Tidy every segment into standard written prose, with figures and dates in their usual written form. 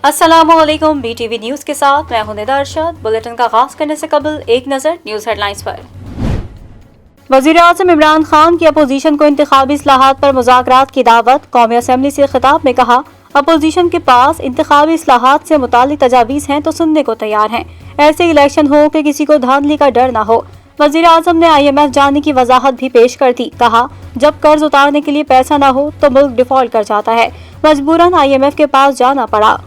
अस्सलामुअलैकुम, BTV news के साथ मैं हूं निदा अरशद। बुलेटिन का आगाज करने से कबल एक नज़र न्यूज़ हेडलाइंस पर। वज़ीर-ए-आज़म इमरान खान की अपोजिशन को इंतखाबी इस्लाहात पर मुज़ाकरात की दावत। कौमी असम्बली से खिताब में कहा, अपोजिशन के पास इंतखाबी इस्लाहात से मुतालिक तजावीज़ हैं तो सुनने को तैयार हैं। ऐसे इलेक्शन हो कि किसी को धांधली का डर न हो। वज़ीर-ए-आज़म ने IMF जाने की वजाहत भी पेश कर दी। कहा, जब कर्ज उतारने के लिए पैसा न हो तो मुल्क डिफॉल्ट कर जाता है, मजबूरन IMF के पास जाना पड़ा।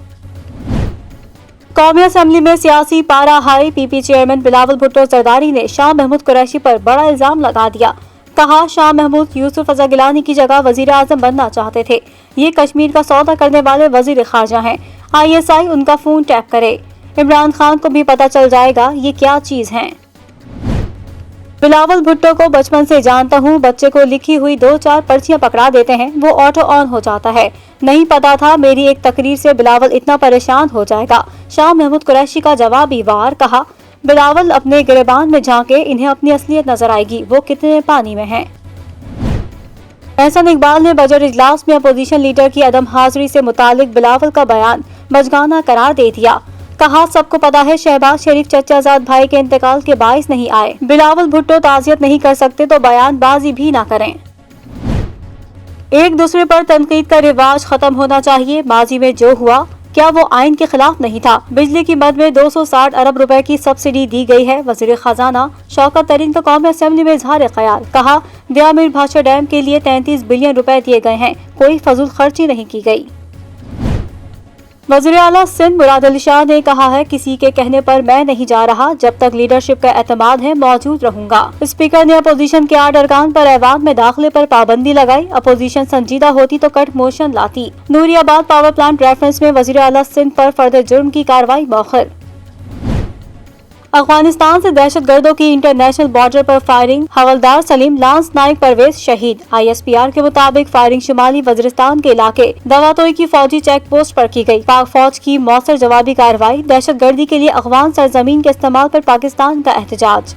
कौमी असम्बली में सियासी पारा high. PP chairman Bilawal Bhutto Zardari ने शाह महमूद कुरैशी पर बड़ा इल्जाम लगा दिया। कहा, शाह महमूद यूसुफ रज़ा गिलानी की जगह वज़ीर-ए-आज़म बनना चाहते थे। ये कश्मीर का सौदा करने वाले वज़ीर ख़ारजा हैं। ISI उनका फोन टैप करे, इमरान खान को भी पता चल जाएगा ये क्या चीज है। बिलावल भुट्टो को बचपन से जानता हूँ, बच्चे को लिखी हुई 2-4 पर्चियां पकड़ा देते हैं, वो ऑटो ऑन हो जाता है। नहीं पता था मेरी एक तकरीर से बिलावल इतना परेशान हो जाएगा। शाह महमूद कुरैशी का जवाबी वार। कहा, बिलावल अपने गिरबान में झांके, इन्हें अपनी असलियत नजर आएगी, वो कितने पानी में हैं। एहसन इकबाल ने बजट इजलास में अपोजिशन लीडर की अदम हाजिरी से मुतालिक बिलावल का बयान बचगाना करार दे दिया। कहा, सबको पता है शहबाज शरीफ चचाजाद भाई के इंतकाल के बाइस नहीं आए। बिलावल भुट्टो ताज़ियत नहीं कर सकते तो बयानबाजी भी ना करें। एक दूसरे पर तनकीद का रिवाज खत्म होना चाहिए। माजी में जो हुआ क्या वो आइन के खिलाफ नहीं था। बिजली की मद में 260 अरब रुपए की सब्सिडी दी गई है। वज़ीर खजाना शौकत तरीन का कौमी असेंबली में इजहार ख्याल। कहा, दियामीर भाषा डैम के लिए 33 बिलियन रुपए दिए गए हैं, कोई फजूल खर्ची नहीं की गई। वज़ीर आला सिंध मुराद अली शाह ने कहा है, किसी के कहने पर मैं नहीं जा रहा, जब तक लीडरशिप का एतमाद है मौजूद रहूंगा। स्पीकर ने अपोजिशन के 8 अरकान पर ऐवान में दाखिले पर पाबंदी लगाई। अपोजिशन संजीदा होती तो कट मोशन लाती। नूरियाबाद पावर प्लांट रेफरेंस में वज़ीर आला सिंध पर फर्द जुर्म की कार्रवाई मौखर। अफगानिस्तान से दहशतगर्दों की इंटरनेशनल बॉर्डर पर फायरिंग। हवलदार सलीम लांस नाइक परवेज शहीद। ISPR के मुताबिक फायरिंग शुमाली वजीरिस्तान के इलाके दवातोई की फौजी चेक पोस्ट पर की गई। पाक फौज की मौसर जवाबी कार्रवाई। दहशतगर्दी के लिए अफगान सरजमीन के इस्तेमाल पर पाकिस्तान का एहतजाज।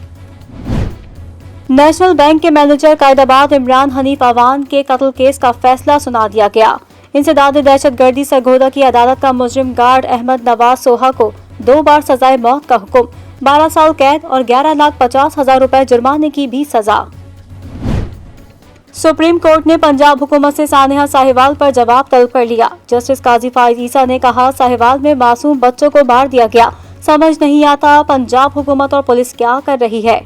नेशनल बैंक के मैनेजर कायदाबाद इमरान हनीफ अवान के कत्ल केस का फैसला सुना दिया गया। इंसदाद दहशतगर्दी सरगोदा की अदालत का मुजरिम गार्ड अहमद नवाज सोहा को 2 बार सजाए मौत का हुक्म, 12 साल कैद और 11,50,000 रुपए जुर्माने की भी सजा। सुप्रीम कोर्ट ने पंजाब हुकूमत से सानिया साहिवाल पर जवाब तलब कर लिया। जस्टिस काजी फाइज ईसा ने कहा, साहिवाल में मासूम बच्चों को मार दिया गया, समझ नहीं आता पंजाब हुकूमत और पुलिस क्या कर रही है।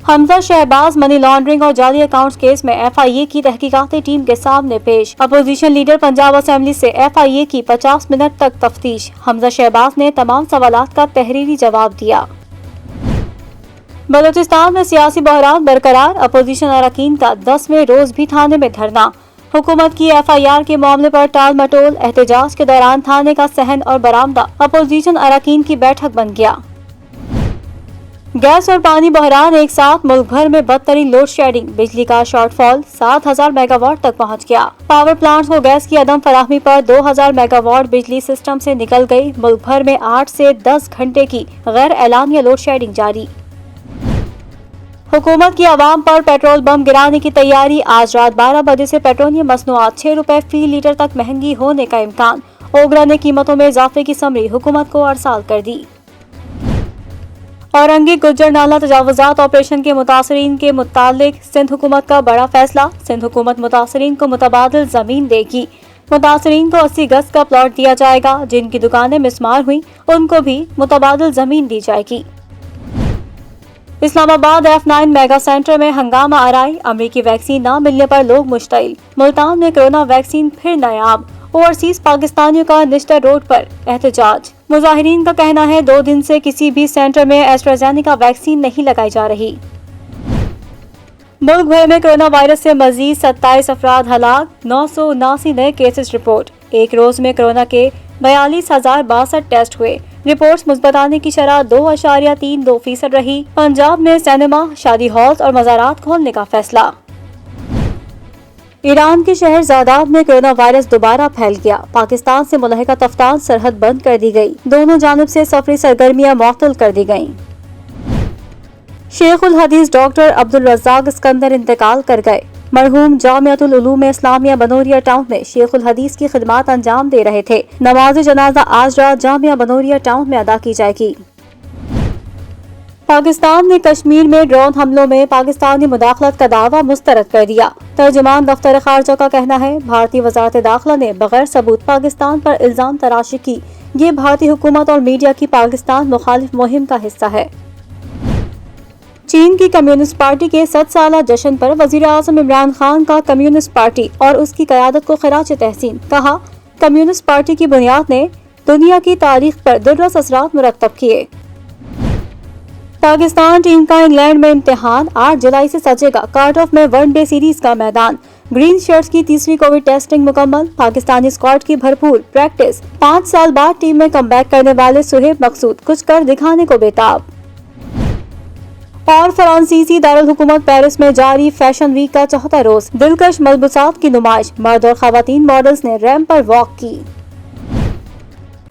हमजा शहबाज मनी लॉन्ड्रिंग और जाली अकाउंट्स केस में FIA की तहकीकाती टीम के सामने पेश। अपोजिशन लीडर पंजाब असेंबली से FIA की 50 मिनट तक तफ्तीश। हमजा शहबाज ने तमाम सवालात का तहरीरी जवाब दिया। बलूचिस्तान में सियासी बहरान बरकरार। अपोजिशन अरकान का 10वें रोज भी थाने में धरना। हुकूमत की FIR के मामले पर टाल मटोल। एहतजाज के दौरान थाने का सहन और बरामदा अपोजिशन अरकान की बैठक बन गया। गैस और पानी बहरान एक साथ। मुल्क भर में बदतरीन लोड शेडिंग। बिजली का शॉर्टफॉल 7,000 मेगावाट तक पहुंच गया। पावर प्लांट्स को गैस की अदम फराहमी पर 2,000 मेगावाट बिजली सिस्टम से निकल गई। मुल्क भर में 8 से 10 घंटे की गैर एलानिया लोड शेडिंग जारी। हुकूमत की आवाम पर पेट्रोल बम गिराने की तैयारी। आज रात 12 बजे से पेट्रोलियम मसनूआत 6 रुपए फी लीटर तक महंगी होने का इम्कान। ओगरा ने कीमतों में इजाफे की समरी हुकूमत को अरसाल कर दी। औरंगी गुज्जर नाला तजावुजात ऑपरेशन के मुतासरीन के मुतालिक सिंध हुकूमत का बड़ा फैसला। सिंध हुकूमत मुतासरीन को मुतबादिल जमीन देगी। मुतासरीन को 80 गज का प्लॉट दिया जाएगा। जिनकी दुकानें मिसमार हुई उनको भी मुतबादिल जमीन दी जाएगी। इस्लामाबाद F9 मेगा सेंटर में हंगामा आराई। अमरीकी वैक्सीन न मिलने पर लोग मुश्तइल। मुल्तान में कोरोना वैक्सीन फिर नायाब। ओवरसीज पाकिस्तानियों का निश्टर रोड पर एहतजाज। मुजाहिरीन का कहना है 2 दिन से किसी भी सेंटर में एस्ट्राजेनेका वैक्सीन नहीं लगाई जा रही। मुल्क भर में कोरोना वायरस से मजीद 27 अफराद हलाक। 979 नए केसेस रिपोर्ट। एक रोज में कोरोना के 42,062 टेस्ट हुए। रिपोर्ट्स मुस्बत आने की शरह 2.32% रही। पंजाब में सिनेमा, शादी हॉल्स और मज़ारात खोलने का फैसला। ईरान के शहर ज़ादाद में कोरोना वायरस दोबारा फैल गया। पाकिस्तान से मुल्हिका तफ्तान सरहद बंद कर दी गई। दोनों जानिब से सफरी सरगर्मियां मुअत्तल कर दी गईं। शेख उल हदीस डॉक्टर अब्दुल रज़्ज़ाक सिकंदर इंतकाल कर गए। مرحوم جامعۃ العلوم اسلامیہ بنوریا ٹاؤن میں شیخ الحدیث کی خدمات انجام دے رہے تھے۔ نماز جنازہ آج رات جامعہ بنوریا ٹاؤن میں ادا کی جائے گی۔ پاکستان نے کشمیر میں ڈرون حملوں میں پاکستانی مداخلت کا دعویٰ مسترد کر دیا۔ ترجمان دفتر خارجہ کا کہنا ہے، بھارتی وزارت داخلہ نے بغیر ثبوت پاکستان پر الزام تراشی کی۔ یہ بھارتی حکومت اور میڈیا کی پاکستان مخالف مہم کا حصہ ہے۔ چین کی کمیونسٹ پارٹی کے 100 سالہ جشن پر وزیر اعظم عمران خان کا کمیونسٹ پارٹی اور اس کی قیادت کو خراج تحسین۔ کہا، کمیونسٹ پارٹی کی بنیاد نے دنیا کی تاریخ پر درس اثرات مرتب کیے۔ پاکستان ٹیم کا انگلینڈ میں امتحان 8 جولائی سے سجے گا۔ کارڈ آف میں ون ڈے سیریز کا میدان۔ گرین شرٹس کی تیسری کووڈ ٹیسٹنگ مکمل۔ پاکستانی اسکواڈ کی بھرپور پریکٹس۔ 5 سال بعد ٹیم میں کم بیک کرنے والے سہیب مقصود کچھ کر دکھانے کو بےتاب۔ اور فرانسیسی دارالحکومت پیرس میں جاری فیشن ویک کا 4تھا روز۔ دلکش ملبوسات کی نمائش۔ مرد اور خواتین ماڈلز نے ریمپ پر واک کی۔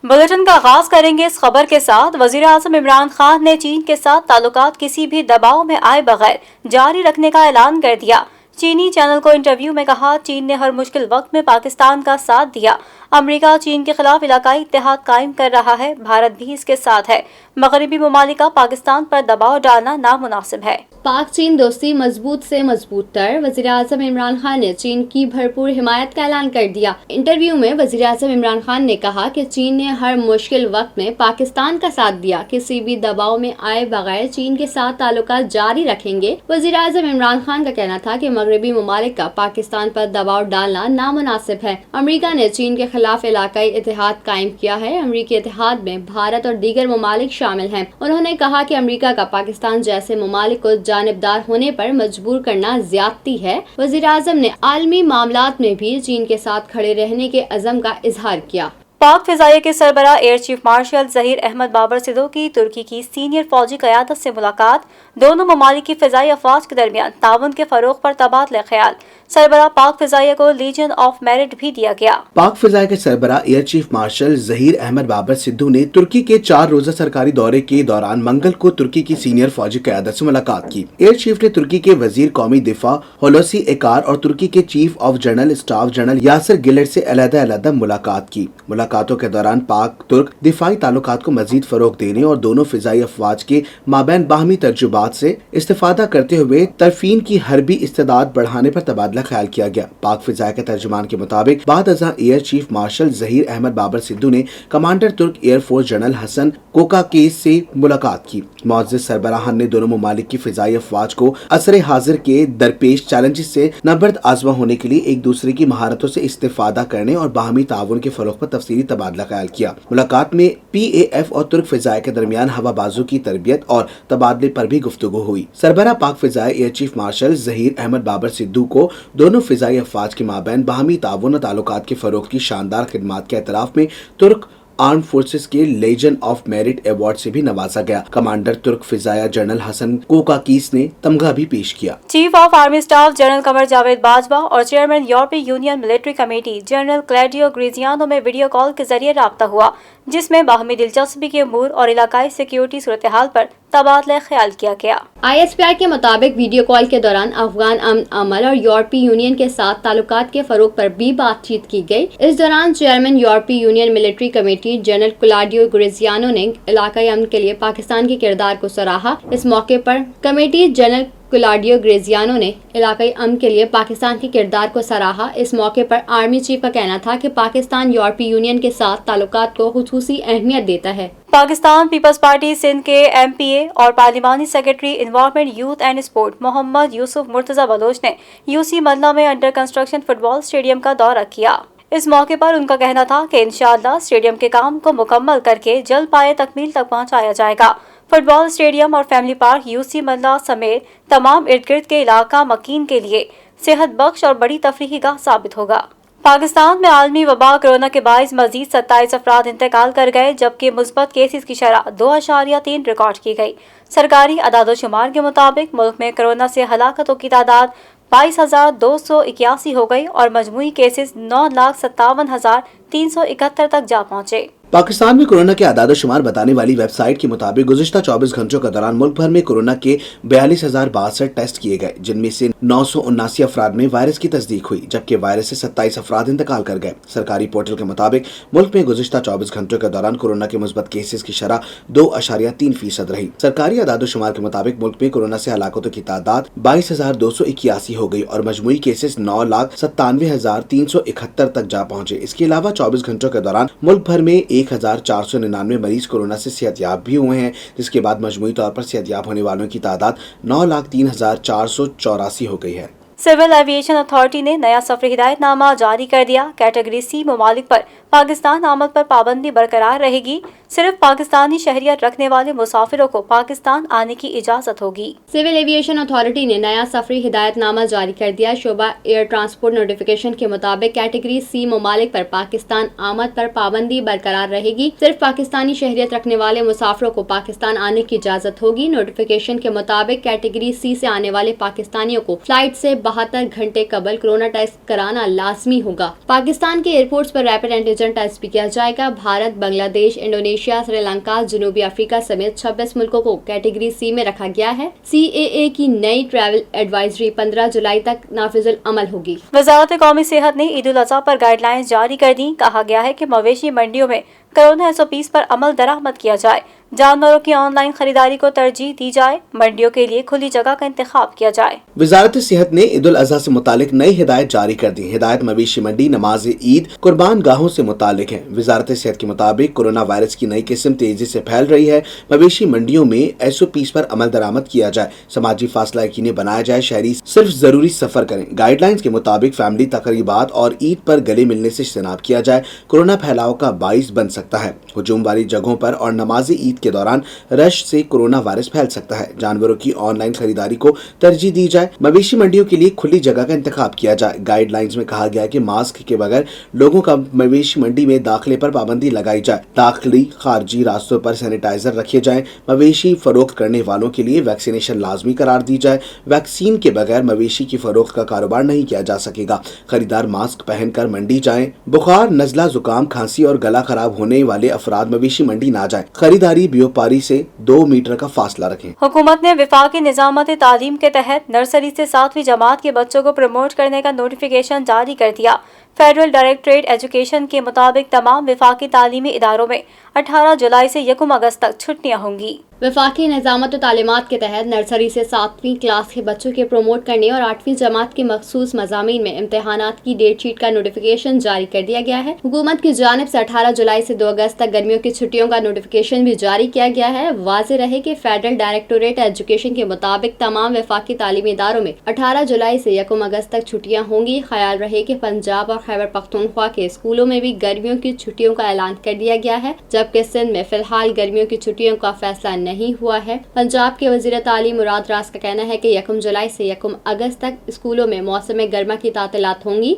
بلیٹن کا آغاز کریں گے اس خبر کے ساتھ۔ وزیر اعظم عمران خان نے چین کے ساتھ تعلقات کسی بھی دباؤ میں آئے بغیر جاری رکھنے کا اعلان کر دیا۔ چینی چینل کو انٹرویو میں کہا، چین نے ہر مشکل وقت میں پاکستان کا ساتھ دیا۔ امریکہ چین کے خلاف علاقائی اتحاد قائم کر رہا ہے، بھارت بھی اس کے ساتھ ہے۔ مغربی ممالک کا پاکستان پر دباؤ ڈالنا نامناسب ہے۔ پاک چین دوستی مضبوط سے مضبوط تر۔ وزیر اعظم عمران خان نے چین کی بھرپور حمایت کا اعلان کر دیا۔ انٹرویو میں وزیر اعظم عمران خان نے کہا کہ چین نے ہر مشکل وقت میں پاکستان کا ساتھ دیا، کسی بھی دباؤ میں آئے بغیر چین کے ساتھ تعلقات جاری رکھیں گے۔ وزیر اعظم عمران خان کا کہنا تھا کہ مغربی ممالک کا پاکستان پر دباؤ ڈالنا نامناسب ہے۔ امریکہ نے چین کے خلاف علاقائی اتحاد قائم کیا ہے۔ امریکی اتحاد میں بھارت اور دیگر ممالک شامل ہیں۔ انہوں نے کہا کہ امریکہ کا پاکستان جیسے ممالک کو جانبدار ہونے پر مجبور کرنا زیادتی ہے۔ وزیر اعظم نے عالمی معاملات میں بھی چین کے ساتھ کھڑے رہنے کے عزم کا اظہار کیا۔ پاک فضائیہ کے سربراہ air chief marshal Zaheer Ahmed Babar Sidhu کی ترکی کی سینئر فوجی قیادت سے ملاقات۔ دونوں ممالک کی فضائی افواج کے درمیان تعاون کے فروغ پر تبادلہ خیال۔ سربراہ پاک فضائیہ کو لیجن آف میرٹ بھی دیا گیا۔ پاک فضائیہ کے سربراہ air chief marshal Zaheer Ahmed Babar Sidhu نے ترکی کے 4 روزہ سرکاری دورے کے دوران منگل کو ترکی کی سینئر فوجی قیادت سے ملاقات کی۔ ایئر چیف نے ترکی کے وزیر قومی دفاع ہولوسی ایکار اور ترکی کے chief of general staff general Yasir guilt سے علیحدہ علیحدہ ملاقات کی۔ ملاقاتوں کے دوران پاک ترک دفاعی تعلقات کو مزید فروغ دینے اور دونوں فضائی افواج کے مابین باہمی تجربات سے استفادہ کرتے ہوئے طرفین کی حربی استعداد بڑھانے پر تبادلہ خیال کیا گیا۔ پاک فضائیہ کے ترجمان کے مطابق بعد ازاں air chief marshal Zaheer Ahmed Babar Sidhu نے کمانڈر ترک ایئر فورس جنرل حسن کوکاکیس سے ملاقات کی۔ معزز سربراہان نے دونوں ممالک کی فضائی افواج کو عصر حاضر کے درپیش چیلنجز سے نبرد آزما ہونے کے لیے ایک دوسرے کی مہارتوں سے استفادہ کرنے اور باہمی تعاون کے فروغ پر تفصیلی تبادلہ خیال کیا۔ ملاقات میں پی اے ایف اور ترک فضائیہ کے درمیان ہوا بازوں کی تربیت اور تبادلے پر بھی گفتگو ہوئی۔ سربراہ پاک فضائیہ air chief marshal Zaheer Ahmed Babar Sidhu کو دونوں فضائی افواج کے مابین باہمی تعاون اور تعلقات کے فروغ کی شاندار خدمات کے اعتراف میں ترک آرم فورسز کے لیجن آف میرٹ ایوارڈ سے بھی نوازا گیا۔ کمانڈر ترک فضائیہ جنرل حسن کوکاکیس نے تمغہ بھی پیش کیا۔ Chief of army staff general Qamar Javed Bajwa اور چیئرمین یورپی یونین ملٹری کمیٹی جنرل کلیڈیو گریزیانو میں ویڈیو کال کے ذریعے رابطہ ہوا، جس میں باہمی دلچسپی کے امور اور علاقائی سیکیورٹی صورتحال پر تبادلہ خیال کیا گیا۔ ISPR کے مطابق ویڈیو کال کے دوران افغان امن عمل اور یورپی یونین کے ساتھ تعلقات کے فروغ پر بھی بات چیت کی گئی۔ اس دوران چیئرمین یورپی یونین ملٹری کمیٹی جنرل کلاڈیو گریزیانو نے علاقائی امن کے لیے پاکستان کے کردار کو سراہا۔ اس موقع پر کمیٹی جنرل کلاڈیو گریزیانو نے علاقائی امن کے لیے پاکستان کے کردار کو سراہا۔ اس موقع پر آرمی چیف کا کہنا تھا کہ پاکستان یورپی یونین کے ساتھ تعلقات کو خصوصی اہمیت دیتا ہے۔ پاکستان پیپلز پارٹی سندھ کے MPA اور پارلیمانی secretary environment youth and sport Muhammad Yousuf Murtaza Baloch نے UC ملنا میں under construction football stadium کا دورہ کیا۔ اس موقع پر ان کا کہنا تھا کہ انشاءاللہ اسٹیڈیم کے کام کو مکمل کر کے جلد پائے تکمیل تک پہنچایا جائے گا۔ فٹ بال اسٹیڈیم اور فیملی پارک UC ملنا سمیت تمام ارد گرد کے علاقہ مکین کے لیے صحت بخش اور بڑی تفریحی گاہ ثابت ہوگا۔ پاکستان میں عالمی وبا کرونا کے باعث مزید 27 افراد انتقال کر گئے، جبکہ مثبت کیسز کی شرح 2.3 ریکارڈ کی گئی۔ سرکاری اعداد و شمار کے مطابق ملک میں کرونا سے ہلاکتوں کی تعداد 22,281 ہو گئی اور مجموعی کیسز 9,57,371 تک جا پہنچے۔ पाकिस्तान में कोरोना के आदाद शुमार बताने वाली वेबसाइट के मुताबिक गुज़िश्ता 24 घंटों के दौरान मुल्क भर में कोरोना के 42,062 टेस्ट किए गए, जिनमें से 979 अफराद में वायरस की तस्दीक हुई, जबकि वायरस से 27 अफराद इंतकाल कर गए। सरकारी पोर्टल के मुताबिक मुल्क में गुज़िश्ता 24 घंटों के दौरान कोरोना के मुस्बत केसेस की शरह 2.3% रही। सरकारी आदाद शुमार के मुताबिक मुल्क में कोरोना से हलाकतों की तादाद 22,281 हो गई और मजमूई केसेस 9,97,371 तक जा पहुंचे। इसके अलावा 24 घंटों के दौरान मुल्क भर में 1,499 मरीज कोरोना से सेहतयाब भी हुए हैं, जिसके बाद मजमूई तौर पर सेहतयाब होने वालों की तादाद 9,03,484 हो गई है। सिविल एविएशन अथॉरिटी ने नया सफरी हिदायतनामा जारी कर दिया। कैटेगरी सी ममालिक पर पाकिस्तान आमद पर पाबंदी बरकरार रहेगी। सिर्फ पाकिस्तानी शहरियत रखने वाले मुसाफिरों को पाकिस्तान आने की इजाजत होगी। सिविल एविएशन अथॉरिटी ने नया सफरी हिदायतनामा जारी कर दिया। शोबा एयर ट्रांसपोर्ट नोटिफिकेशन के मुताबिक कैटेगरी सी ममालिक पर पाकिस्तान आमद पर पाबंदी बरकरार रहेगी। सिर्फ पाकिस्तानी शहरियत रखने वाले मुसाफिरों को पाकिस्तान आने की इजाजत होगी। नोटिफिकेशन के मुताबिक कैटेगरी सी से आने वाले पाकिस्तानियों को फ्लाइट से 72 घंटे कबल कोरोना टेस्ट कराना लाजमी होगा। पाकिस्तान के एयरपोर्ट्स पर रैपिड एंटीजन टेस्ट भी किया जाएगा। भारत, बांग्लादेश, इंडोनेशिया, श्रीलंका, जनूबी अफ्रीका समेत 26 मुल्कों को कैटेगरी सी में रखा गया है। CAA की नई ट्रैवल एडवाइजरी 15 जुलाई तक नाफिजुल अमल होगी। वजारत कौमी सेहत ने ईद उल अज़हा पर गाइडलाइंस जारी कर दी। कहा गया है कि मवेशी मंडियों में कोरोना SOPs पर अमल दरामद किया जाए। जानवरों की ऑनलाइन खरीदारी को तरजीह दी जाए। मंडियों के लिए खुली जगह का इंतखाब किया जाए। वजारत सेहत ने ईद उल अज़हा से मुतालिक नई हिदायत जारी कर दी। हिदायत मवेशी मंडी, नमाज ईद, कुर्बान गाहों से मुतालिक है। वजारत सेहत के मुताबिक कोरोना वायरस की नई किस्म तेजी से फैल रही है। मवेशी मंडियों में SOPs पर अमल दरामद किया जाए। समाजी फासला यकीनी बनाया जाए। शहरी सिर्फ जरूरी सफर करें। गाइडलाइंस के मुताबिक फैमिली तकरीबात और ईद पर गले मिलने से इज्तनाब किया जाए। कोरोना फैलाव का बाइस बन सकता है। हुजूम वाली जगहों पर और नमाज ईद के दौरान रश से कोरोना वायरस फैल सकता है। जानवरों की ऑनलाइन खरीदारी को तरजीह दी जाए। मवेशी मंडियों के लिए खुली जगह का इंतखाब किया जाए। गाइडलाइंस में कहा गया है कि मास्क के बगैर लोगों का मवेशी मंडी में दाखिले पर पाबंदी लगाई जाए। दाखिली खारजी रास्तों पर सैनिटाइजर रखे जाएं। मवेशी फरोख्त करने वालों के लिए वैक्सीनेशन लाजमी करार दी जाए। वैक्सीन के बगैर मवेशी की फरोख्त का कारोबार नहीं किया जा सकेगा। खरीदार मास्क पहनकर मंडी जाएं। बुखार, नजला, जुकाम, खांसी और गला खराब होने वाले अफराद मवेशी मंडी ना जाएं। खरीदारी व्यापारी से 2 मीटर का फासला रखें। हुकूमत ने विफाकी निजामत तालीम के तहत नर्सरी से 7वीं जमात के बच्चों को प्रमोट करने का नोटिफिकेशन जारी कर दिया। फेडरल डायरेक्टरेट एजुकेशन के मुताबिक तमाम विफाकी तालीमी इदारों में 18 जुलाई से 1 अगस्त तक छुट्टियां होंगी। वफाकी निज़ामत और तालीमात के तहत नर्सरी से 7वीं क्लास के बच्चों के प्रमोट करने और 8वीं जमात के मखसूस मज़ामीन में इम्तहानात की डेट शीट का नोटिफिकेशन जारी कर दिया गया है। हुकूमत की जानिब से 18 जुलाई से 2 अगस्त तक गर्मियों की छुट्टियों का नोटिफिकेशन भी जारी किया गया है। वाज़ेह रहे कि फेडरल डायरेक्टरेट एजुकेशन के मुताबिक तमाम वफाकी तालीमी इदारों में 18 जुलाई से 1 अगस्त तक छुट्टियाँ होंगी। ख्याल रहे कि पंजाब और खैबर पख्तूनख्वा के स्कूलों में भी गर्मियों की छुट्टियों का ऐलान कर दिया गया है, जबकि सिंध में फिलहाल गर्मियों की छुट्टियों का फैसला नहीं हुआ है। पंजाब के वज़ीर तालीम मुराद रास का कहना है कि 1 जुलाई से 1 अगस्त तक स्कूलों में मौसम गर्मा की तातीलात होंगी।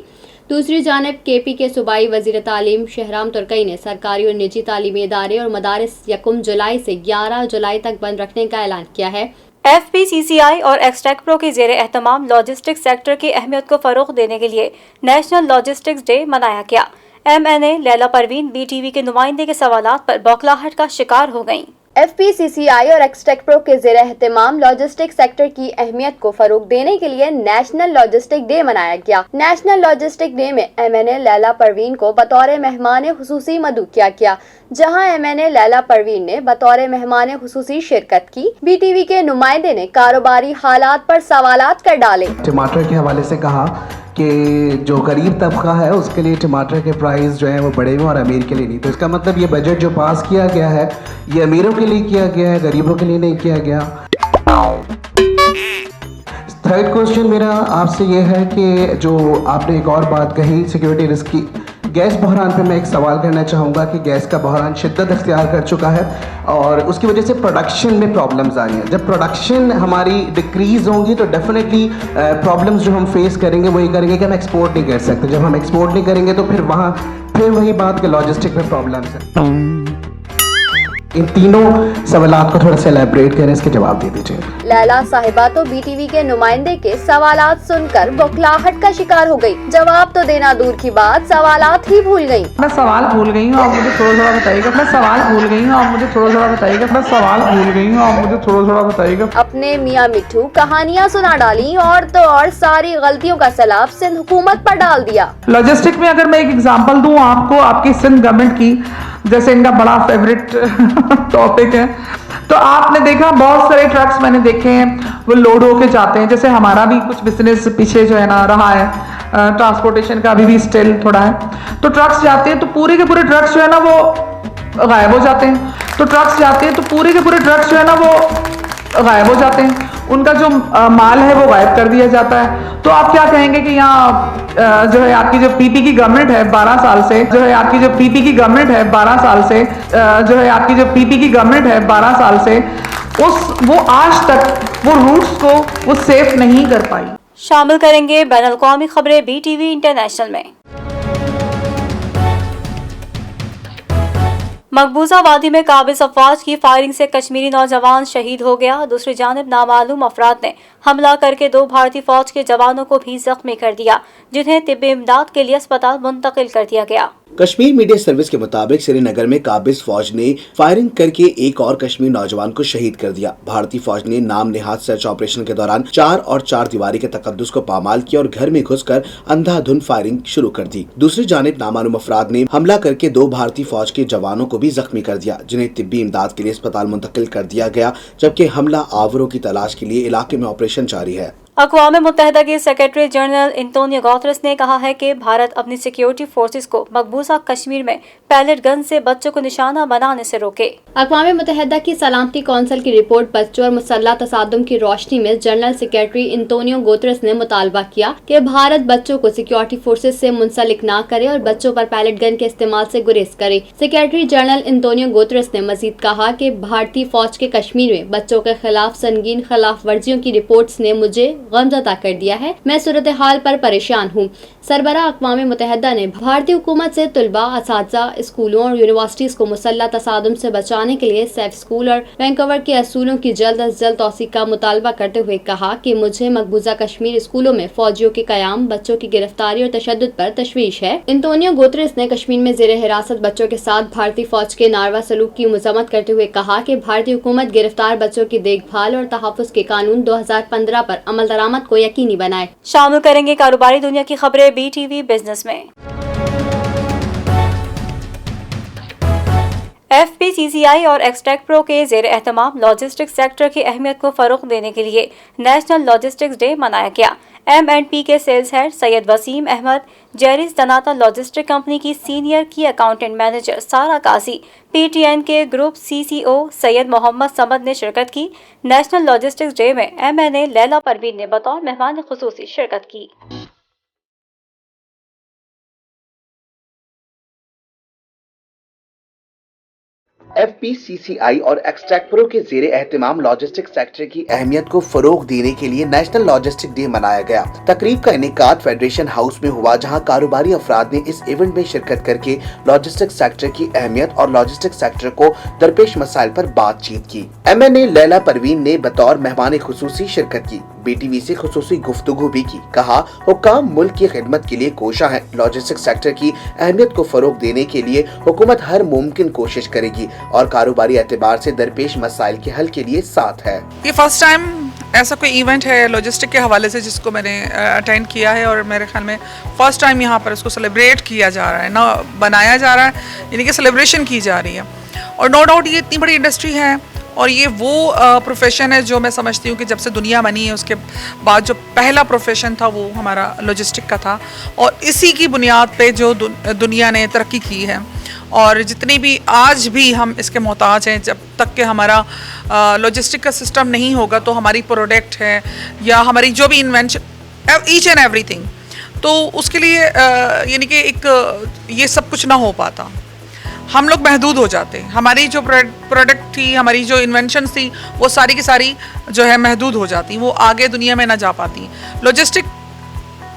दूसरी जानब KP के सूबाई वज़ीर तालीम शहराम तुर्कई ने सरकारी और निजी तालीमी इदारे और मदारिस 1 जुलाई से 11 जुलाई तक बंद रखने का ऐलान किया है। FPCCI और एक्सटेक प्रो के ज़ेरे एहतमाम लॉजिस्टिक्स सेक्टर की अहमियत को फ़रोग़ देने के लिए नेशनल लॉजिस्टिक्स डे मनाया गया। MNA लैला परवीन BTV के नुमाइंदे के सवालात पर बौखलाहट का शिकार हो गईं। FPCCI और एक्सटेक प्रो के ज़ेरे एहतमाम लॉजिस्टिक सेक्टर की अहमियत को फरोग देने के लिए नेशनल लॉजिस्टिक डे मनाया गया। नेशनल लॉजिस्टिक डे में MNA लैला परवीन को बतौर मेहमान खुसूसी मदऊ किया गया, जहां MNA लैला परवीन ने बतौर मेहमान खुसूसी शिरकत की। BTV के नुमाइंदे ने कारोबारी हालात पर सवालात कर डाले। टमाटर के हवाले से कहा कि जो गरीब तबका है उसके लिए टमाटर के प्राइस जो है वो बढ़े हुए और अमीर के लिए नहीं। तो इसका मतलब ये बजट जो पास किया गया है ये अमीरों के लिए किया गया है, गरीबों के लिए नहीं किया गया। थर्ड क्वेश्चन मेरा आपसे ये है कि जो आपने एक और बात कही सिक्योरिटी रिस्क की, गैस बहरान पे मैं एक सवाल करना चाहूँगा कि गैस का बहरान शिद्दत अख्तियार कर चुका है और उसकी वजह से प्रोडक्शन में प्रॉब्लम्स आ रही हैं। जब प्रोडक्शन हमारी डिक्रीज़ होंगी तो डेफिनेटली प्रॉब्लम्स जो हम फेस करेंगे वही करेंगे कि हम एक्सपोर्ट नहीं कर सकते। जब हम एक्सपोर्ट नहीं करेंगे तो फिर वही बात कि लॉजिस्टिक में प्रॉब्लम्स है। इन तीनों सवालात को थोड़ा सा एलैबोरेट करें, इसके जवाब दे दीजिए। लैला साहिबा तो बीटीवी के नुमाइंदे के सवालात सुनकर बौखलाहट का शिकार हो गई। जवाब तो देना दूर की बात, सवालात ही भूल गई। मैं सवाल भूल गई हूँ, आप मुझे थोड़ा बताइएगा। मैं सवाल भूल गई हूँ, आप मुझे थोड़ा बताइएगा। मैं सवाल भूल गई हूँ, आप मुझे थोड़ा बताइएगा। अपने मियाँ मिट्ठू कहानियाँ सुना डाली और तो और सारी गलतियों का सलाब सिंध हुकूमत पर डाल दिया। लॉजिस्टिक में अगर मैं एक एग्जांपल दूं आपको, आपकी सिंध गवर्नमेंट की, जैसे इनका बड़ा फेवरेट टॉपिक है, तो आपने देखा बहुत सारे ट्रक्स मैंने देखे हैं वो लोड होके जाते हैं। जैसे हमारा भी कुछ बिजनेस पीछे जो है ना रहा है, ट्रांसपोर्टेशन का अभी भी स्टिल थोड़ा है, तो ट्रक्स जाते हैं तो पूरे के पूरे ट्रक्स जो है ना वो गायब हो जाते हैं। तो ट्रक्स जाते हैं तो पूरे के पूरे ट्रक्स जो है ना वो गायब हो जाते हैं, उनका जो माल है वो गायब कर दिया जाता है। तो आप क्या कहेंगे कि यहाँ जो है आपकी जो पीपी की गवर्नमेंट है 12 साल से, जो है आपकी जो पीपी की गवर्नमेंट है 12 साल से, जो है आपकी जो पीपी की गवर्नमेंट है 12 साल से, वो आज तक वो रूट्स को वो सेफ नहीं कर पाई। शामिल करेंगे बैनुल-अक़वामी खबरें BTV इंटरनेशनल में। मकबूजा वादी में काबिज अफवाज की फायरिंग से कश्मीरी नौजवान शहीद हो गया। दूसरी जानिब नामालूम अफराद ने हमला करके 2 भारतीय फौज के जवानों को भी जख्मी कर दिया, जिन्हें तिब्बी इमदाद के लिए अस्पताल मुंतकिल कर दिया गया। कश्मीर मीडिया सर्विस के मुताबिक श्रीनगर में काबिज फौज ने फायरिंग करके एक और कश्मीर नौजवान को शहीद कर दिया। भारतीय फौज ने नाम नेहाद सर्च ऑपरेशन के दौरान 4 और 4 दीवारी के तकद्दुस को पामाल किया और घर में घुसकर अंधाधुंध फायरिंग शुरू कर दी। दूसरी जानिब नामालूम अफराद ने हमला करके 2 भारतीय फौज के जवानों को भी जख्मी कर दिया, जिन्हें तिब्बी इमदाद के लिए अस्पताल मुंतकिल कर दिया गया, जबकि हमला आवरों की तलाश के लिए इलाके में ऑपरेशन जारी है। अक़वाम मुत्तहिदा के सेक्रेटरी जनरल एंटोनियो गुतेरेस ने कहा है कि भारत अपनी सिक्योरिटी फोर्सेस को मकबूजा कश्मीर में पैलेट गन से बच्चों को निशाना बनाने से रोके। अक़वाम मुत्तहिदा की सलामती कौंसिल की रिपोर्ट बच्चों और मुसल्लह तसादुम की रोशनी में जनरल सेक्रेटरी एंटोनियो गुतेरेस ने मुतालबा किया कि भारत बच्चों को सिक्योरिटी फोर्सेस से मुंसलिक न करे और बच्चों पर पैलेट गन के इस्तेमाल से गुरेज करे। सेक्रेटरी जनरल एंटोनियो गुतेरेस ने मजीद कहा कि भारतीय फौज के कश्मीर में बच्चों के खिलाफ संगीन खिलाफ वर्जियों की रिपोर्ट्स ने मुझे गमज़दा कर दिया है। मैं सूरत हाल पर परेशान हूँ। सरबराह अक़वाम मुत्तहिदा ने भारतीय हुकूमत से तलबा, असातिज़ा, स्कूलों और यूनिवर्सिटीज़ को मुसल्लह तसादुम से बचाने के लिए सेफ स्कूल और वैंकूवर के असूलों की जल्द अज जल्द तौसीक़ का मुतालबा करते हुए कहा कि मुझे मकबूजा कश्मीर स्कूलों में फौजियों के क़याम, बच्चों की गिरफ्तारी और तशद्दुद पर तशवीश है। एंटोनियो गुतेरेस ने कश्मीर में ज़ेर हिरासत बच्चों के साथ भारतीय फौज के नारवा सलूक की मज़म्मत करते हुए कहा कि भारतीय हुकूमत गिरफ्तार बच्चों की देखभाल और तहफ़्फ़ुज़ के कानून 2015 पर अमल दरामद को यकीनी बनाए। शामिल करेंगे कारोबारी दुनिया की खबरें BTV बिजनेस में। FPCCI और एक्सट्रैक्ट प्रो के ज़ेर एहतमाम लॉजिस्टिक्स सेक्टर की अहमियत को फ़रोग़ देने के लिए नेशनल लॉजिस्टिक्स डे मनाया गया। M&P के सेल्स हेड सैयद वसीम अहमद, जेरिस तनाता लॉजिस्टिक कंपनी की सीनियर की accountant manager Sara Qazi, PTN के ग्रुप CCO सैयद मोहम्मद समद ने शिरकत की। नेशनल लॉजिस्टिक्स डे में MNA लैला परवीन ने बतौर मेहमान खुसूसी शिरकत की। FPCCI और एक्सट्रैक्ट प्रो के ज़ेरे एहतमाम लॉजिस्टिक सेक्टर की अहमियत को फरोग देने के लिए नेशनल लॉजिस्टिक डे मनाया गया। तकरीब का इनेकाद फेडरेशन हाउस में हुआ, जहां कारोबारी अफराद ने इस इवेंट में शिरकत करके लॉजिस्टिक सेक्टर की अहमियत और लॉजिस्टिक सेक्टर को दरपेश मसाइल पर बातचीत की। MNA लैला परवीन ने बतौर मेहमान खुसूसी शिरकत की। BTV से खुसूसी गुफ्तगू भी की। कहा, हुक्काम मुल्क की खिदमत के लिए कोशा है। लॉजिस्टिक सेक्टर की अहमियत को फरोग देने के लिए हुकूमत हर मुमकिन कोशिश करेगी और कारोबारी एतबार से दरपेश मसाइल के हल के लिए साथ है। ये फर्स्ट टाइम ऐसा कोई इवेंट है लॉजिस्टिक के हवाले से जिसको मैंने अटेंड किया है, और मेरे ख्याल में फर्स्ट टाइम यहाँ पर इसको सेलिब्रेट किया जा रहा है, ना बनाया जा रहा है, यानी कि सेलिब्रेशन की जा रही है। और नो डाउट ये इतनी बड़ी इंडस्ट्री है और ये वो प्रोफेशन है जो मैं समझती हूँ कि जब से दुनिया बनी है उसके बाद जो पहला प्रोफेशन था वो हमारा लॉजिस्टिक का था, और इसी की बुनियाद पे जो दुनिया ने तरक्की की है। और जितनी भी आज भी हम इसके मोहताज हैं, जब तक कि हमारा लॉजिस्टिक का सिस्टम नहीं होगा तो हमारी प्रोडक्ट है या हमारी जो भी इन्वेंशन, ईच एंड एवरीथिंग, तो उसके लिए यानी कि एक ये सब कुछ ना हो पाता, हम लोग महदूद हो जाते। हमारी जो प्रोडक्ट थी, हमारी जो इन्वेंशन थी, वो सारी की सारी जो है महदूद हो जाती, वो आगे दुनिया में ना जा पाती। लॉजिस्टिक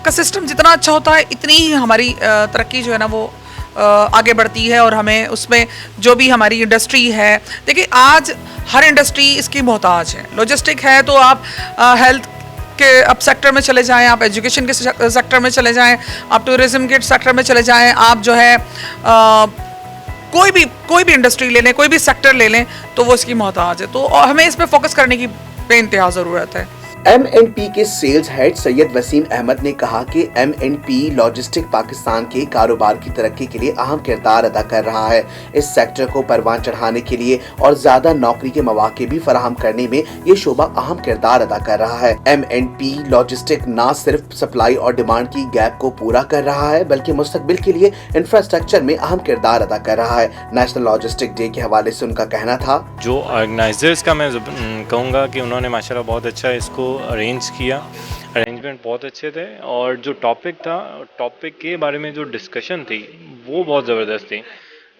का सिस्टम जितना अच्छा होता है, इतनी ही हमारी तरक्की जो है ना वो آگے بڑھتی ہے اور ہمیں اس میں جو بھی ہماری انڈسٹری ہے, دیکھیے آج ہر انڈسٹری اس کی محتاج ہے. لاجسٹک ہے تو آپ ہیلتھ کے اب سیکٹر میں چلے جائیں, آپ ایجوکیشن کے سیکٹر میں چلے جائیں, آپ ٹورزم کے سیکٹر میں چلے جائیں, آپ جو ہے کوئی بھی انڈسٹری لے لیں, کوئی بھی سیکٹر لے لیں تو وہ اس کی محتاج ہے. تو ہمیں اس پہ فوکس کرنے کی بے انتہا ضرورت ہے. ایم این پی کے سیلز ہیڈ سید وسیم احمد نے کہا کہ M N P logistic Pakistan کے کاروبار کی ترقی کے لیے اہم کردار ادا کر رہا ہے. اس سیکٹر کو پروان چڑھانے کے لیے اور زیادہ نوکری کے مواقع بھی فراہم کرنے میں یہ شعبہ اہم کردار ادا کر رہا ہے. ایم این پی لاجسٹک نہ صرف سپلائی اور ڈیمانڈ کی گیپ کو پورا کر رہا ہے بلکہ مستقبل کے لیے انفراسٹرکچر میں اہم کردار ادا کر رہا ہے. نیشنل لاجسٹک ڈے کے حوالے سے ان کا کہنا تھا, جو آرگنائزرز کا میں کہوں گا کہ انہوں نے ماشاءاللہ بہت اچھا اس کو ارینج کیا, ارینجمنٹ بہت اچھے تھے, اور جو ٹاپک تھا, ٹاپک کے بارے میں جو ڈسکشن تھی وہ بہت زبردست تھی.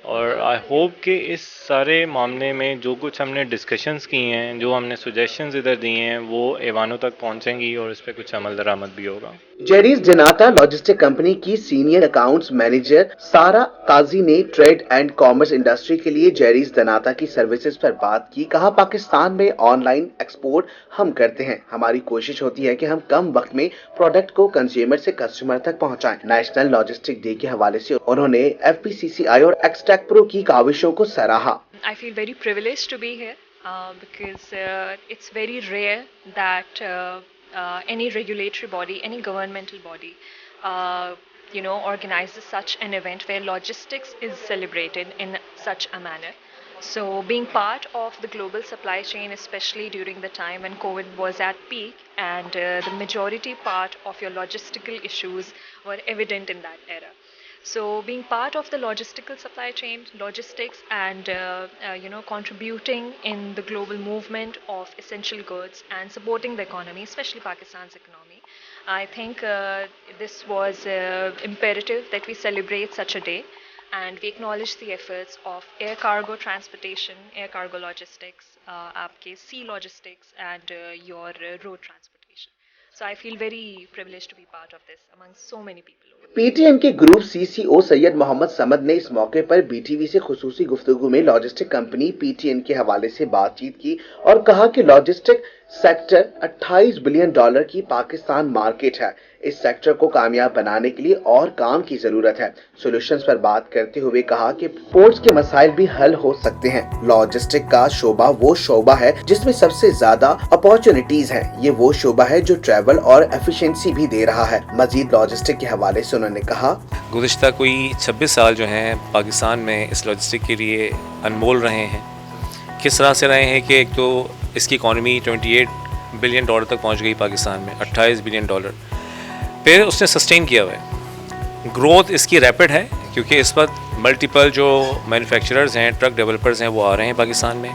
اور آئی ہوپ کہ اس سارے معاملے میں جو کچھ ہم نے ڈسکشنز کی ہیں, جو ہم نے سجیشنز ادھر دیے ہیں, وہ ایوانوں تک پہنچیں گی اور اس پہ کچھ عمل درآمد بھی ہوگا. جیریز ڈناتا لاجسٹک کمپنی کی سینئر اکاؤنٹس مینیجر سارا قاضی نے ٹریڈ اینڈ کامرس انڈسٹری کے لیے جیریز ڈناتا کی سروسز پر بات کی. کہا, پاکستان میں آن لائن ایکسپورٹ ہم کرتے ہیں, ہماری کوشش ہوتی ہے کہ ہم کم وقت میں پروڈکٹ کو کنزیومر سے کسٹمر تک پہنچائیں. نیشنل لاجسٹک ڈے کے حوالے سے انہوں نے ایف پی سی سی آئی اور ایکسٹیک پرو کی کاوشوں کو سراہا. I feel very privileged to be here because it's very rare that any regulatory body, any governmental body, organizes such an event where logistics is celebrated in such a manner. So being part of the global supply chain, especially during the time when COVID was at peak, and the majority part of your logistical issues were evident in that era. So being part of the logistical supply chain, logistics, and contributing in the global movement of essential goods and supporting the economy, especially Pakistan's economy, I think this was imperative that we celebrate such a day, and we acknowledge the efforts of air cargo transportation, air cargo logistics, aapke sea logistics, and your road transportation. So I feel very privileged to be part of this among so many people. P T M کے group C C O Syed Muhammad Samad نے اس موقع پر B T V سے خصوصی گفتگو میں logistic company P T N کے حوالے سے بات چیت کی اور کہا کہ لاجسٹک سیکٹر $28 بلین کی پاکستان مارکیٹ ہے. اس سیکٹر کو کامیاب بنانے کے لیے اور کام کی ضرورت ہے. سولوشنز پر بات کرتے ہوئے کہا کہ پورٹس کے مسائل بھی حل ہو سکتے ہیں. لاجسٹک کا شعبہ وہ شعبہ ہے جس میں سب سے زیادہ اپارچونیٹیز ہیں. یہ وہ شعبہ ہے جو ٹریول اور ایفیشنسی بھی دے رہا ہے. مزید لاجسٹک کے حوالے سے انہوں نے کہا, گزشتہ کوئی 26 سال جو ہیں پاکستان میں اس لاجسٹک کے لیے انمول رہے ہیں. کس طرح سے رہے ہیں کہ ایک تو اس کی اکانومی $28 بلین تک پہنچ گئی پاکستان میں, $28 بلین. پھر اس نے سسٹین کیا ہوا ہے. گروتھ اس کی ریپڈ ہے کیونکہ اس وقت ملٹیپل جو مینوفیکچررز ہیں, ٹرک ڈیولپرز ہیں, وہ آ رہے ہیں پاکستان میں.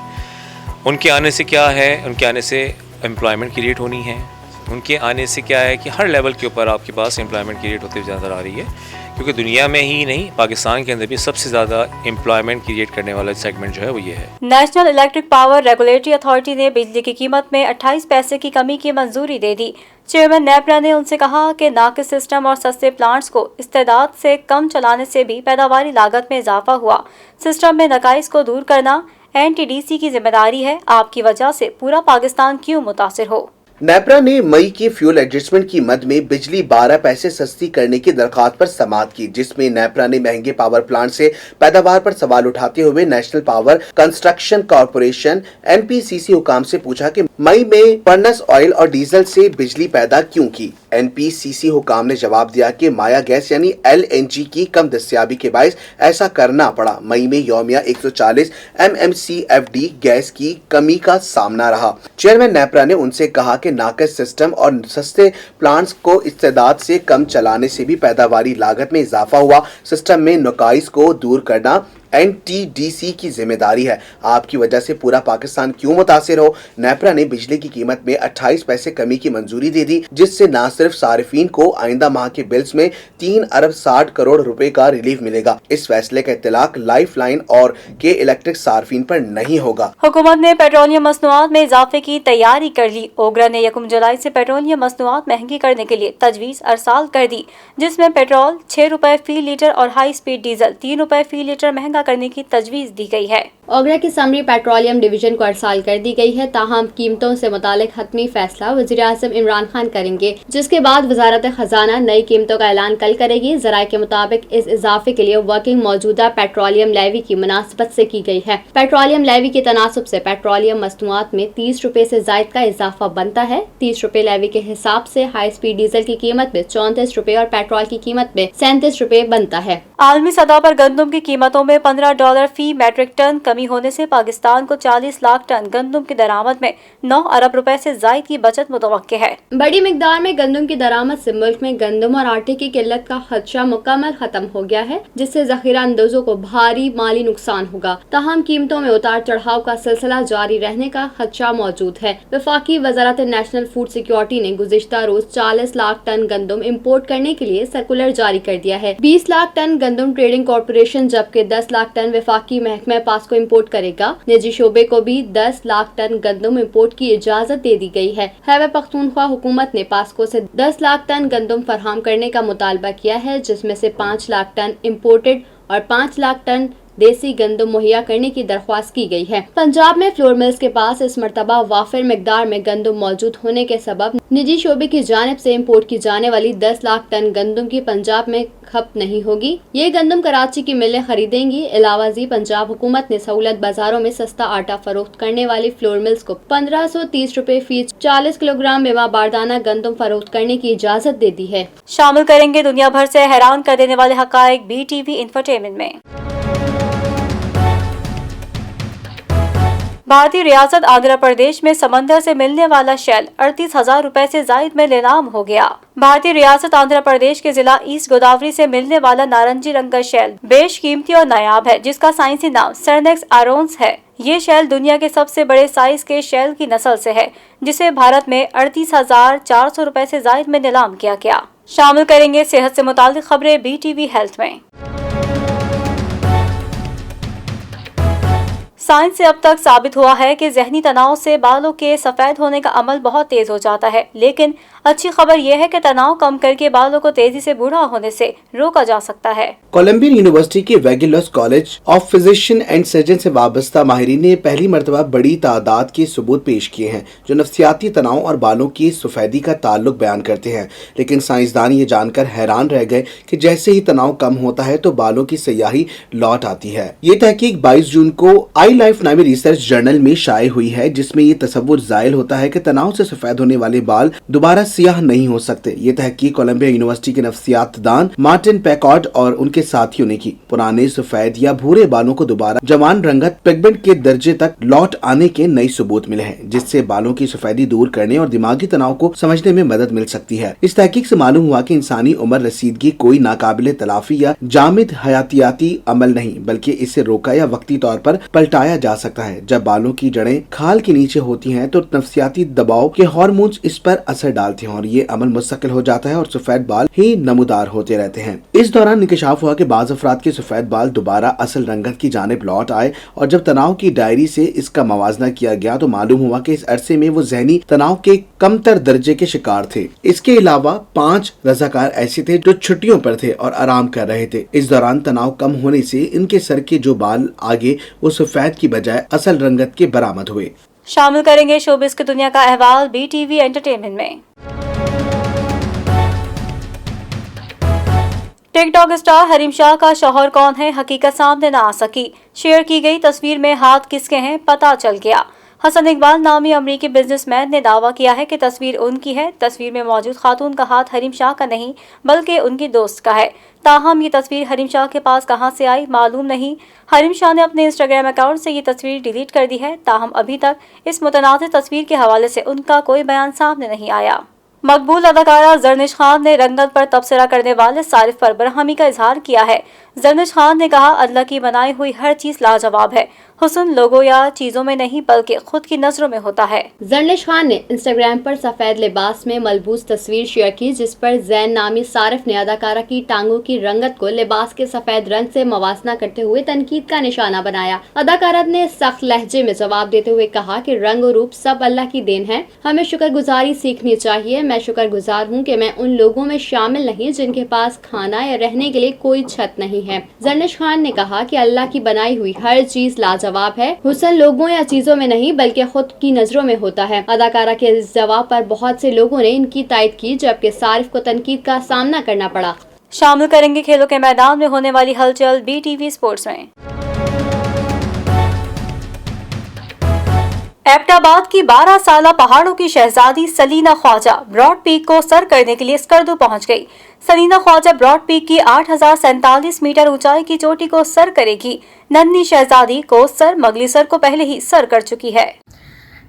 ان کے آنے سے کیا ہے, ان کے آنے سے امپلائمنٹ کریٹ ہونی ہے. ان کے آنے سے کیا ہے کہ ہر لیول کے اوپر آپ کے پاس امپلائمنٹ کریٹ ہوتی ہوئی نظر آ رہی ہے, کیونکہ دنیا میں ہی نہیں پاکستان کے اندر بھی سب سے زیادہ امپلائمنٹ کریٹ کرنے والا سیگمنٹ جو ہے وہ یہ ہے. National electric power regulatory authority نے بجلی کی قیمت میں 28 پیسے کی کمی کی منظوری دے دی. چیئرمین نیپرا نے ان سے کہا کہ ناقص سسٹم اور سستے پلانٹس کو استعداد سے کم چلانے سے بھی پیداواری لاگت میں اضافہ ہوا. سسٹم میں نقائص کو دور کرنا این ٹی ڈی سی کی ذمہ داری ہے. آپ کی وجہ سے پورا پاکستان کیوں متاثر ہو. نیپرا نے مئی کی فیول ایڈجسٹمنٹ کی مد میں بجلی 12 پیسے سستی کرنے کی درخواست پر سماعت کی, جس میں نیپرا نے مہنگے پاور پلانٹ سے پیداوار پر سوال اٹھاتے ہوئے national power construction corporation N P C C حکام سے پوچھا کہ مئی میں فرنس آئل اور ڈیزل سے بجلی پیدا کیوں کی. این پی سی سی حکام نے جواب دیا کہ مایا گیس یعنی ایل این جی کی کم دستیابی کے باعث ایسا کرنا پڑا. مئی میں یومیہ 140 MMCFD گیس کی کمی کا سامنا رہا. چیئرمین نیپرا نے ان سے کہا کہ ناقص سسٹم اور سستے پلانٹس کو استعداد سے کم چلانے سے بھی پیداواری لاگت میں اضافہ ہوا. سسٹم میں نقائص کو دور کرنا NTDC की जिम्मेदारी है। आपकी वजह से पूरा पाकिस्तान क्यों मुतासिर हो। नेपरा ने बिजली की कीमत में 28 पैसे कमी की मंजूरी दे दी, जिससे न सिर्फ सारिफीन को आइंदा माह के बिल्स में 3 अरब 60 करोड़ रुपए का रिलीफ मिलेगा। इस फैसले का इत्तलाक लाइफ लाइन और के इलेक्ट्रिक सार्फिन पर नहीं होगा। हुकूमत ने पेट्रोलियम मसनूआत में इजाफे की तैयारी कर ली। ओगरा ने 1 जुलाई से पेट्रोलियम मसनूआत महंगी करने के लिए तजवीज़ अरसाल कर दी, जिसमें पेट्रोल 6 रुपए फी लीटर और हाई स्पीड डीजल 3 रुपए फी लीटर महंगा करने की तजवीज़ दी गई है। ओगरा की समरी पेट्रोलियम डिवीजन को अरसाल कर दी गई है। ताहम कीमतों से मुतालिक हतमी फैसला वज़ीर आज़म इमरान खान करेंगे, जिसके बाद वजारत खजाना नई कीमतों का ऐलान कल करेगी। ज़राए के मुताबिक इस इजाफे के लिए वर्किंग मौजूदा पेट्रोलियम लेवी की मुनासबत से की गई है। पेट्रोलियम लेवी के तनासब से पेट्रोलियम मसनूआत में 30 रुपए से जायद का इजाफा बनता है। 30 रुपए लेवी के हिसाब से हाई स्पीड डीजल की कीमत में 34 रुपए और पेट्रोल की कीमत में 37 रुपए बनता है। आलमी सतह पर गंदम की कीमतों में $15 फी मैट्रिक टन कमी होने से पाकिस्तान को 40 लाख टन गंदम की दरामद में 9 अरब रुपए से जायद की बचत मुतवक्के है। बड़ी मिकदार में गंदम की दरामद से मुल्क में गंदम और आटे की किल्लत का खदशा मुकम्मल खत्म हो गया है, जिससे जखीरा अंदोजों को भारी माली नुकसान होगा। ताहम कीमतों में उतार चढ़ाव का सिलसिला जारी रहने का खदशा मौजूद है। वफाकी वजारत नेशनल फूड सिक्योरिटी ने गुज़िश्ता रोज 40 लाख टन गंदम इम्पोर्ट करने के लिए सर्कुलर जारी कर दिया है। 20 लाख टन गंदम ट्रेडिंग कॉर्पोरेशन जबकि 10 लाख टन वफाकी महकमा पास्को इम्पोर्ट करेगा। निजी शोबे को भी 10 लाख टन गंदम इम्पोर्ट की इजाजत दे दी गई है। खैबर पख्तूनख्वा हुकूमत ने पास्को से 10 लाख टन गंदम फराहम करने का मुतालबा किया है, जिसमें से 5 लाख टन इम्पोर्टेड और 5 लाख टन देसी गंदम मुहैया करने की दरख्वास्त की गई है। पंजाब में फ्लोर मिल्स के पास इस मरतबा वाफिर मिकदार में गंदम मौजूद होने के सबब निजी शोबे की जानिब से इम्पोर्ट की जाने वाली 10 लाख टन गंदम की पंजाब में खपत नहीं होगी। ये गंदम कराची की मिलें खरीदेंगी। इलावाजी पंजाब हुकूमत ने सहूलत बाजारों में सस्ता आटा फरोख्त करने वाली फ्लोर मिल्स को 1530 रुपए फी 40 किलोग्राम बेवा बारदाना गंदम फरोख्त करने की इजाजत दे दी है। शामिल करेंगे दुनिया भर से हैरान कर देने वाले हकायक BTV इंफोटेनमेंट में। भारतीय रियासत आंध्र प्रदेश में समंदर से मिलने वाला शेल 38,000 रुपए से जायद में नीलाम हो गया। भारतीय रियासत आंध्र प्रदेश के जिला ईस्ट गोदावरी से मिलने वाला नारंगी रंग का शेल बेश कीमती और नायाब है, जिसका साइंसी नाम सरनेक्स आरोन्स है। ये शेल दुनिया के सबसे बड़े साइज के शेल की नस्ल से है, जिसे भारत में 38,400 रुपए से जायद में नीलाम किया गया। शामिल करेंगे सेहत से मुताल्लिक खबरें BTV हेल्थ में। साइंस से अब तक साबित हुआ है कि ज़हनी तनाव से बालों के सफ़ेद होने का अमल बहुत तेज़ हो जाता है, लेकिन अच्छी खबर यह है कि तनाव कम करके बालों को तेजी से बूढ़ा होने से रोका जा सकता है। कोलंबियन यूनिवर्सिटी के Vagelos college of physician and surgeon से वाबस्ता माहिरीन ने पहली मरतबा बड़ी तादाद के सबूत पेश किए हैं जो नफ्सियाती तनाव और बालों की सफेदी का ताल्लुक बयान करते हैं। लेकिन साइंसदान ये जानकर हैरान रह गए कि जैसे ही तनाव कम होता है तो बालों की सयाही लौट आती है। ये तहकीक 22 जून को आई लाइफ नामी रिसर्च जर्नल में शाये हुई है, जिसमें ये तसव्वुर जाहिर होता है कि तनाव से सफेद होने वाले बाल दोबारा सियाह नहीं हो सकते। ये तहकीक कोलंबिया यूनिवर्सिटी के नफ्सियात दान मार्टिन पैकॉर्ड और उनके साथियों ने की। पुराने सफेद या भूरे बालों को दोबारा जवान रंगत पिगमेंट के दर्जे तक लौट आने के नए सबूत मिले हैं, जिससे बालों की सफेदी दूर करने और दिमागी तनाव को समझने में मदद मिल सकती है। इस तहकीक से मालूम हुआ कि इंसानी उम्र रसीदगी कोई नाकाबिले तलाफी या जामिद हयातियाती अमल नहीं, बल्कि इसे रोका या वक्ती तौर पर पलटाया जा सकता है। जब बालों की जड़ें खाल के नीचे होती हैं तो नफ्सियाती दबाव के हार्मोन्स इस पर असर डालते हैं और ये अमल मुस्तकिल हो जाता है और सफेद बाल ही नमूदार होते रहते हैं। इस दौरान इंकशाफ हुआ कि बाज़ अफराद के सफेद बाल दोबारा असल रंगत की जानिब लौट आए और जब तनाव की डायरी से इसका मवाजना किया गया तो मालूम हुआ कि इस अरसे में वो ज़हनी तनाव के कमतर दर्जे के शिकार थे। इसके अलावा 5 रज़ाकार ऐसे थे जो छुट्टियों पर थे और आराम कर रहे थे। इस दौरान तनाव कम होने से इनके सर के जो बाल आगे वो सफेद की बजाय असल रंगत के बरामद हुए। शामिल करेंगे शोबिस की दुनिया का अहवाल BTV एंटरटेनमेंट में। टिकटॉक स्टार हरीम शाह का शौहर कौन है, हकीकत सामने न आ सकी। शेयर की गई तस्वीर में हाथ किसके हैं पता चल गया। हसन इकबाल नामी अमरीकी बिजनेसमैन ने दावा किया है कि तस्वीर उनकी है। तस्वीर में मौजूद खातून का हाथ हरीम शाह का नहीं बल्कि उनकी दोस्त का है। ताहम ये तस्वीर हरीम शाह के पास कहां से आई मालूम नहीं। हरीम शाह ने अपने इंस्टाग्राम अकाउंट से ये तस्वीर डिलीट कर दी है। ताहम अभी तक इस मुतनाज़िर तस्वीर के हवाले से उनका कोई बयान सामने नहीं आया। मकबूल अदाकारा जरनिश खान ने रंगत पर तबसरा करने वाले सारिफ पर बरहमी का इजहार किया है। जरनिश खान ने कहा, अल्लाह की बनाई हुई हर चीज लाजवाब है। हुस्न लोगों या चीजों में नहीं बल्कि खुद की नजरों में होता है। जरनिश खान ने इंस्टाग्राम पर सफेद लिबास में मलबूस तस्वीर शेयर की, जिस पर जैन नामी सारिफ ने अदाकारा की टांगों की रंगत को लिबास के सफेद रंग से मवासना करते हुए तनकीद का निशाना बनाया। अदाकारा ने सख्त लहजे में जवाब देते हुए कहा कि रंग और रूप सब अल्लाह की देन है, हमें शुक्रगुजारी सीखनी चाहिए। मैं शुक्रगुजार हूँ कि मैं उन लोगों में शामिल नहीं जिनके पास खाना या रहने के लिए कोई छत नहीं है। जरनिश खान ने कहा कि अल्लाह की बनाई हुई हर चीज लाजवाब है, हुस्न लोगों या चीजों में नहीं बल्कि खुद की नजरों में होता है। अदाकारा के इस जवाब पर बहुत से लोगों ने इनकी तायद की, जबकि सारिफ को तनकीद का सामना करना पड़ा। शामिल करेंगे खेलों के मैदान में होने वाली हलचल BTV स्पोर्ट्स में। एबटाबाद की 12 साला पहाड़ों की शहजादी सलीना ख्वाजा ब्रॉड पीक को सर करने के लिए स्कर्दू पहुंच गई। सलीना ख्वाजा ब्रॉड पीक की 8047 मीटर ऊंचाई की चोटी को सर करेगी। नन्ही शहजादी को सर मगलीसर को पहले ही सर कर चुकी है।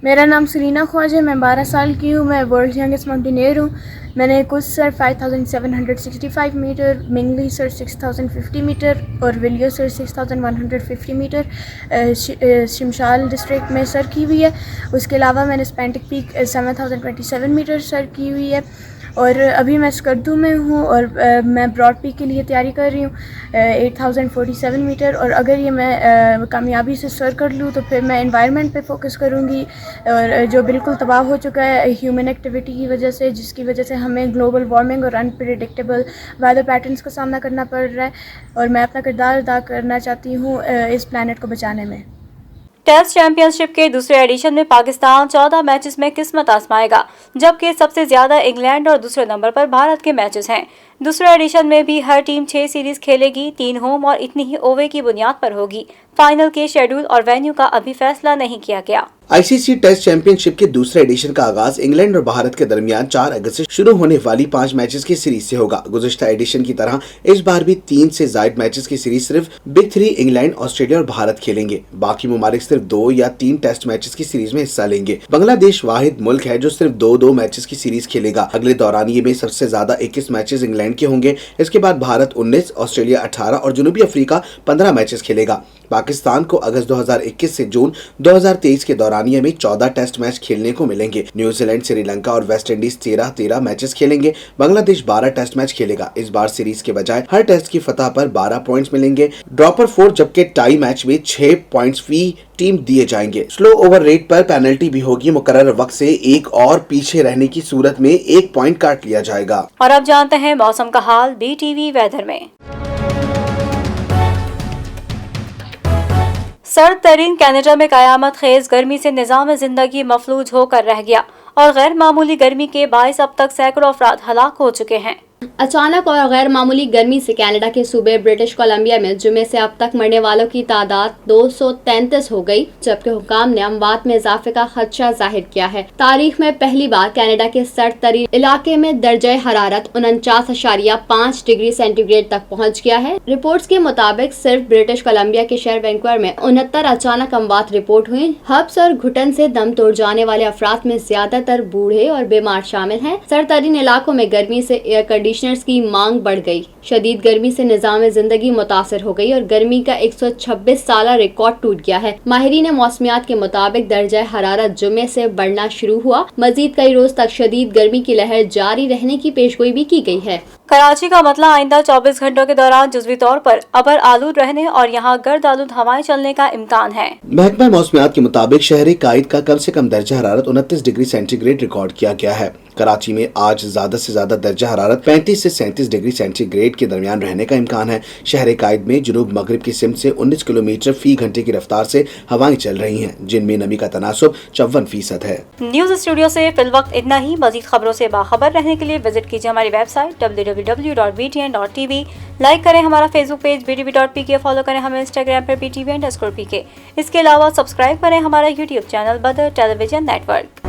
मेरा नाम सलीना ख्वाजा है, मैं 12 साल की हूँ, मैं वर्ल्ड यंगेस्ट माउंटेनियर हूँ। मैंने कुछ सर 5765 मीटर, मिंगली सर 6050 मीटर और विलियो सर 6150 मीटर शिमशाल डिस्ट्रिक्ट में सर की हुई है। उसके अलावा मैंने स्पेंटिक पीक 7027 मीटर सर की हुई है। और अभी मैं स्कर्दू में हूँ और मैं ब्रॉड पीक के लिए तैयारी कर रही हूँ 8047 मीटर। और अगर ये मैं कामयाबी से सर कर लूँ तो फिर मैं एनवायरनमेंट पे फोकस करूँगी, और जो बिल्कुल तबाह हो चुका है ह्यूमन एक्टिविटी की वजह से, जिसकी वजह से हमें ग्लोबल वार्मिंग और अनप्रेडिक्टेबल वेदर पैटर्न्स का सामना करना पड़ रहा है, और मैं अपना किरदार अदा करना चाहती हूँ इस प्लैनेट को बचाने में। टेस्ट चैंपियनशिप के दूसरे एडिशन में पाकिस्तान 14 मैचेस में किस्मत आजमाएगा, जबकि सबसे ज्यादा इंग्लैंड और दूसरे नंबर पर भारत के मैचेस हैं। दूसरे एडिशन में भी हर टीम 6 सीरीज खेलेगी, 3 होम और इतनी ही ओवे की बुनियाद पर होगी। फाइनल के शेड्यूल और वेन्यू का अभी फैसला नहीं किया गया। ICC टेस्ट चैंपियनशिप के दूसरे एडिशन का आगाज इंग्लैंड और भारत के दरमियान 4 अगस्त से शुरू होने वाली 5 मैचेस की सीरीज से होगा। गुज़िश्ता एडिशन की तरह इस बार भी 3 से ज़ायद मैचेस की सीरीज सिर्फ बिग 3 इंग्लैंड, ऑस्ट्रेलिया और भारत खेलेंगे। बाकी ममालिक सिर्फ 2 या 3 टेस्ट मैचेस की सीरीज में हिस्सा लेंगे। बांग्लादेश वाहिद मुल्क है जो सिर्फ 2 मैचेस की सीरीज खेलेगा। अगले दौरानिये में सबसे ज्यादा 21 मैचेस इंग्लैंड के होंगे। इसके बाद भारत 19, ऑस्ट्रेलिया 18 और जनूबी अफ्रीका 15 मैचेस खेलेगा। पाकिस्तान को अगस्त 2021 से जून 2023 के दौरानिये में 14 टेस्ट मैच खेलने को मिलेंगे। न्यूजीलैंड, श्रीलंका और वेस्ट इंडीज 13 मैचेस खेलेंगे। बांग्लादेश 12 टेस्ट मैच खेलेगा। इस बार सीरीज के बजाय हर टेस्ट की फतह पर 12 पॉइंट्स मिलेंगे। ड्रॉ पर 4 जबकि टाई मैच में 6 पॉइंट्स फी टीम दिए जाएंगे। स्लो ओवर रेट पर पेनल्टी भी होगी। मुकर्रर वक्त से एक और पीछे रहने की सूरत में 1 पॉइंट काट लिया जाएगा। और अब जानते हैं मौसम का हाल BTV वेदर में। सर्द तरीन कनाडा में कयामत खेज गर्मी से निज़ाम जिंदगी मफलूज होकर रह गया और गैर मामूली गर्मी के बायस अब तक सैकड़ों अफराद हलाक हो चुके हैं। अचानक और गैर मामूली गर्मी से कनाडा के सूबे ब्रिटिश कोलंबिया में जुमे से अब तक मरने वालों की तादाद 233 हो गई, जबकि हुकाम ने अमवात में इजाफे का खदशा जाहिर किया है। तारीख में पहली बार कनाडा के सर्द तरीन इलाके में दर्जा हरारत 49.5 डिग्री सेंटीग्रेड तक पहुँच गया है। रिपोर्ट्स के मुताबिक सिर्फ ब्रिटिश कोलंबिया के शहर वैंकूवर में 69 अचानक अमवात रिपोर्ट हुई। हब्स और घुटन से दम तोड़ जाने वाले अफराद में ज्यादातर बूढ़े और बीमार शामिल हैं। सर्द तरीन इलाकों में गर्मी से एयर कंडीशनर्स की मांग बढ़ गई। शदीद गर्मी से निजाम जिंदगी मुतासर हो गई और गर्मी का 126 साला रिकॉर्ड टूट गया है। माहिरीन मौसमियात के मुताबिक दर्जा हरारत जुमे से बढ़ना शुरू हुआ। मजीद कई रोज तक शदीद गर्मी की लहर जारी रहने की पेशगोई भी की गई है। कराची का मतला आइंदा 24 घंटों के दौरान जुज़वी तौर पर अबर आलूद रहने और यहाँ गर्द आलूद हवाएं चलने का इम्कान है। महकमा मौसमियात के मुताबिक शहर कायद का कम से कम दर्जा हरारत 29 डिग्री सेंटीग्रेड रिकॉर्ड किया गया है। कराची में आज ज्यादा से ज्यादा दर्जा हरारत 35 से 37 डिग्री सेंटीग्रेड के दरमियान रहने का इम्कान है। शहर कायद में जुनूब मगरिब की सिमत से 19 किलोमीटर फी घंटे की रफ्तार से हवाएं चल रही हैं, जिनमें नमी का तनासुब 54% है। न्यूज स्टूडियो से फिलवक्त इतना ही। मजीद खबरों से बाखबर रहने के लिए विजिट कीजिए हमारी वेबसाइट www.btn.tv। लाइक करें हमारा फेसबुक पेज btv.pk, फॉलो करें हमें इंस्टाग्राम पर btv_pk। इसके अलावा सब्सक्राइब करें हमारा यूट्यूब चैनल बदर टेलीविजन नेटवर्क।